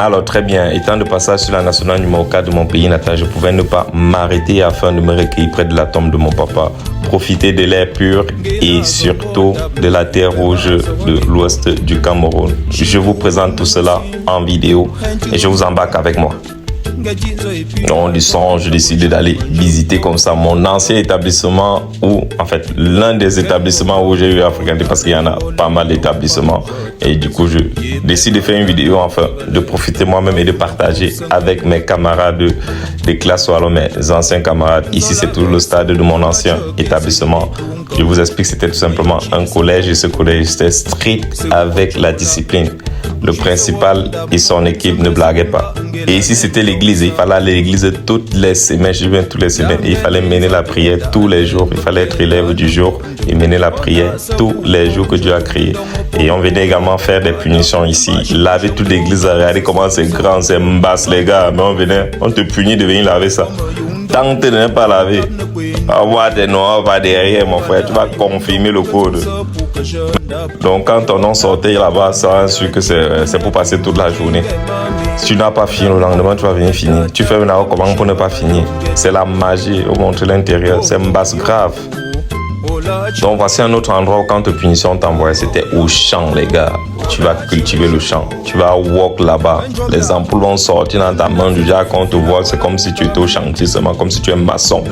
Alors très bien, étant de passage sur la nationale numéro 4 de mon pays natal, je pouvais ne pas m'arrêter afin de me recueillir près de la tombe de mon papa, profiter de l'air pur et surtout de la terre rouge de l'ouest du Cameroun. Je vous présente tout cela en vidéo et je vous embarque avec moi. Donc du son, je décide d'aller visiter comme ça mon ancien établissement ou en fait l'un des établissements où j'ai eu à fréquenter parce qu'il y en a pas mal d'établissements et du coup je décide de faire une vidéo enfin de profiter moi-même et de partager avec mes camarades de classe ou alors mes anciens camarades. Ici c'est toujours le stade de mon ancien établissement. Je vous explique, c'était tout simplement un collège et ce collège était strict avec la discipline. Le principal et son équipe ne blaguaient pas. Et ici, c'était l'église. Il fallait aller à l'église toutes les semaines. Je viens toutes les semaines. Et il fallait mener la prière tous les jours. Il fallait être élève du jour et mener la prière tous les jours que Dieu a créé. Et on venait également faire des punitions ici. Laver toute l'église. Regardez comment c'est grand, c'est mbasse, les gars. Mais on te punit de venir laver ça. Tente de ne pas laver. Avoir des noirs va derrière, mon frère. Tu vas confirmer le code. Donc quand ton nom sortait là-bas, ça sûr que c'est pour passer toute la journée. Si tu n'as pas fini le lendemain, tu vas venir finir. Tu fais une comment pour ne pas finir. C'est la magie, au montrer l'intérieur. C'est une base grave. Donc voici un autre endroit où quand te punition t'envoie, c'était au champ, les gars. Tu vas cultiver le champ. Tu vas walk là-bas. Les ampoules vont sortir dans ta main. Déjà, quand on te voit, c'est comme si tu étais au chantier, seulement comme si tu es maçon.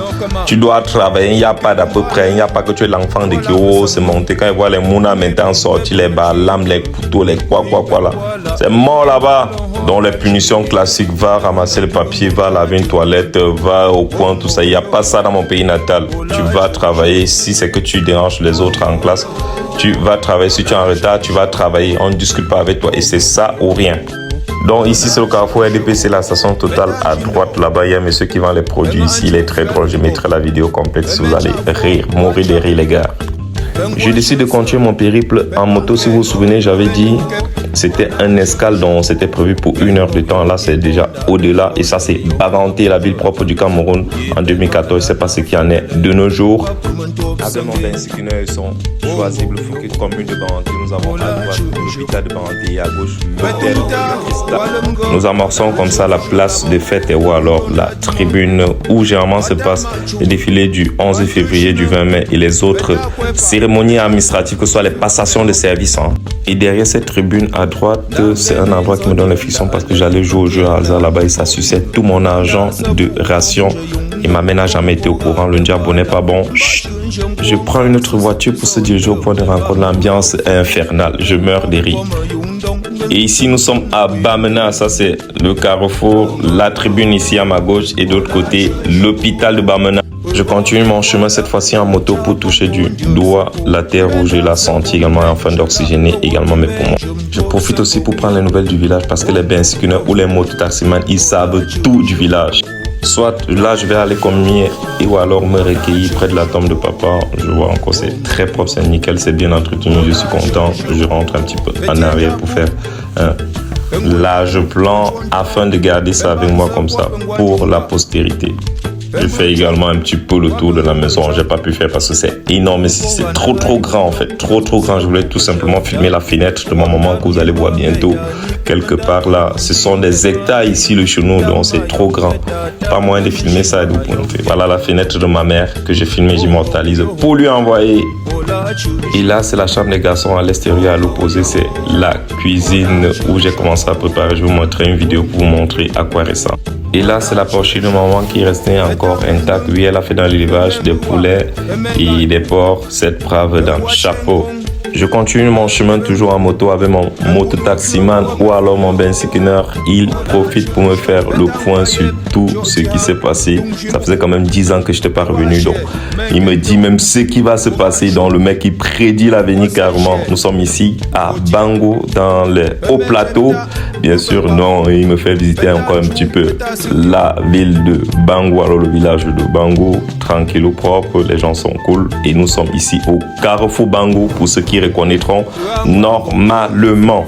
Tu dois travailler. Il n'y a pas d'à peu près. Il n'y a pas que tu es l'enfant de qui c'est monté. Quand ils voient les mounas maintenant sortir, les lames, les couteaux, les quoi là. C'est mort là-bas. Donc les punitions classiques, va ramasser le papier, va laver une toilette, va au coin, tout ça. Il n'y a pas ça dans mon pays natal. Tu vas travailler. Si c'est que tu déranges les autres en classe, tu vas travailler. Si tu es en retard, tu vas travailler. On ne discute pas avec toi et c'est ça ou rien. Donc ici c'est le carrefour RDP, c'est la station Total à droite. Là-bas il y a monsieur qui vend les produits ici. Il est très drôle. Je mettrai la vidéo complète si vous allez rire, mourir de rire les gars. Je décide de continuer mon périple en moto. Si vous vous souvenez, j'avais dit c'était un escale dont c'était prévu pour 1 heure de temps. Là, c'est déjà au-delà. Et ça, c'est Bavanté, la ville propre du Cameroun. En 2014, c'est pas ce qu'il y en est de nos jours. Avec mon bensikineur, ils sont choisibles. Fouquet, commune de Bavanté. Nous avons à droite l'hôpital de Bavanté et à gauche l'hôtel de Christa. Nous amorçons comme ça la place de fête ou alors la tribune où généralement se passe le défilé du 11 février, du 20 mai et les autres cérémonies administratives, que ce soit les passations de services. Et derrière cette tribune à droite, c'est un endroit qui me donne les frissons parce que j'allais jouer au jeu à hasard là-bas et ça suçait tout mon argent de ration. Et ma mère n'a jamais été au courant. Le diable n'est pas bon. Chut. Je prends une autre voiture pour se diriger au point de rencontre. L'ambiance est infernale. Je meurs de rire. Et ici, nous sommes à Bamena. Ça, c'est le carrefour. La tribune ici à ma gauche et de l'autre côté, l'hôpital de Bamena. Je continue mon chemin cette fois-ci en moto pour toucher du doigt la terre rouge et la sentir également afin d'oxygéner également mes poumons. Je profite aussi pour prendre les nouvelles du village parce que les bensikineurs ou les mototaximans, ils savent tout du village. Soit là, je vais aller communier ou alors me recueillir près de la tombe de papa. Je vois encore, c'est très propre, c'est nickel, c'est bien entretenu. Je suis content. Je rentre un petit peu en arrière pour faire un large plan afin de garder ça avec moi comme ça pour la postérité. Je fais également un petit peu le tour de la maison. J'ai pas pu faire parce que c'est énorme. C'est trop grand en fait. Trop grand. Je voulais tout simplement filmer la fenêtre de ma maman que vous allez voir bientôt. Quelque part là. Ce sont des hectares ici le chez nous. Donc c'est trop grand. Pas moyen de filmer ça et de vous montrer. Voilà la fenêtre de ma mère que j'ai filmée. J'immortalise pour lui envoyer. Et là c'est la chambre des garçons à l'extérieur. À l'opposé c'est la cuisine où j'ai commencé à préparer. Je vais vous montrer une vidéo pour vous montrer à quoi ressemble. Et là, c'est la porcherie de maman qui restait encore intacte. Oui, elle a fait dans l'élevage des poulets et des porcs. Cette brave dame, chapeau. Je continue mon chemin toujours en moto avec mon mototaximan ou alors mon bensikineur. Il profite pour me faire le point sur tout ce qui s'est passé. Ça faisait quand même 10 ans que je n'étais pas revenu. Donc, il me dit même ce qui va se passer. Donc, le mec, il prédit l'avenir carrément. Nous sommes ici à Bango, dans les hauts plateaux. Bien sûr, non, il me fait visiter encore un petit peu la ville de Bango, alors le village de Bango. Tranquille ou propre, les gens sont cool. Et nous sommes ici au Carrefour Bango pour ceux qui reconnaîtront normalement.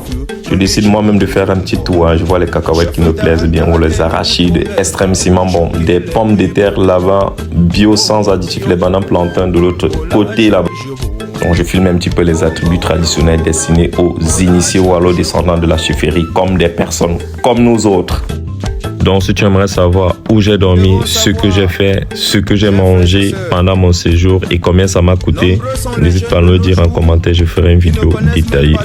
Je décide moi-même de faire un petit tour. Je vois les cacahuètes qui me plaisent bien ou les arachides extrêmement bons. Des pommes de terre là-bas, bio sans additifs, les bananes plantains de l'autre côté là-bas. Donc je filme un petit peu les attributs traditionnels destinés aux initiés ou alors descendants de la chefferie comme des personnes comme nous autres. Donc si tu aimerais savoir où j'ai dormi, ce que j'ai fait, ce que j'ai mangé pendant mon séjour et combien ça m'a coûté, n'hésite pas à me le dire en commentaire, je ferai une vidéo détaillée.